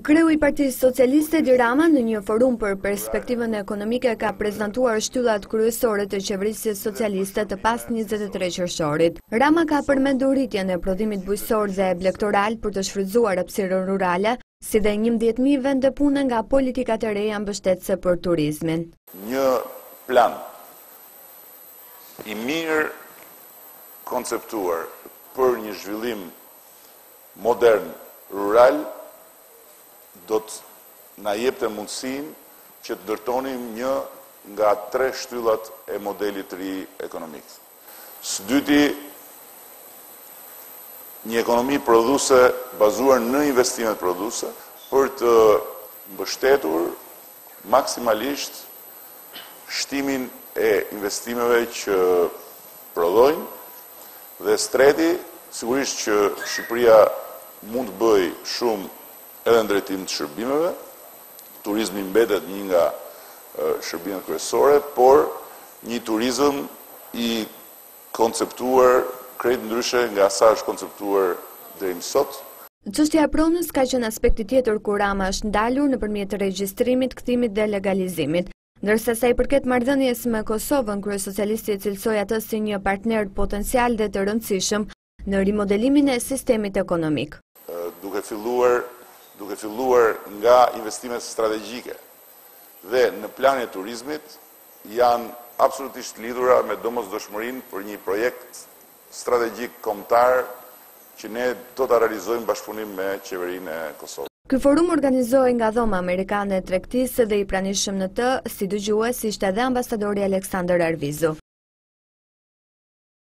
Kreu i Partisë Socialiste Edi Rama në një forum për perspektivën ekonomike ka prezantuar shtyllat kryesore të qeverisë socialiste të pas 23 qershorit. Rama ka përmendur rritjen e prodhimit bujqësor dhe blegtoral për të shfrytzuar hapësirën rurale, si dhe 11.000 vende pune nga politikat e reja mbështetëse për turizmin. Një plan i mirë konceptuar për një zhvillim modern rural do të na jepte mundësinë që të ndërtonim një nga 3 shtyllat e modelit të ri ekonomik. Së dyti, një ekonomi prodhuese bazuar në investimet prodhuese për të mbështetur maksimalisht shtimin e investimeve që prodhojnë dhe së treti, sigurisht që Shqipëria mund të bëjë shumë edhe në drejtim të shërbimeve, turizmi mbetet një nga shërbimet kryesore, por një turizëm i konceptuar krejt ndryshe nga sa është konceptuar deri më sot. Çështja e pronës ka qenë aspekti tjetër kur Rama është ndalur nëpërmjet regjistrimit, kthimit dhe legalizimit. Ndërsa sa i përket marrëdhënies me Kosovën, kryesocialisti e cilësoi atë si një partner potencial dhe të rëndësishëm në rimodelimin e sistemit ekonomik. Duke filluar nga investimet strategjike dhe në planin e turizmit janë absolutisht lidhura me domosdoshmërinë për një projekt strategjik kombëtar që ne do ta realizojmë bashkëpunim me qeverinë e Kosovës. Ky forum organizohej nga Dhoma Amerikane e Tregtisë dhe i pranishëm në të si dëgjues ishte edhe ambasadori Aleksandër Arvizu.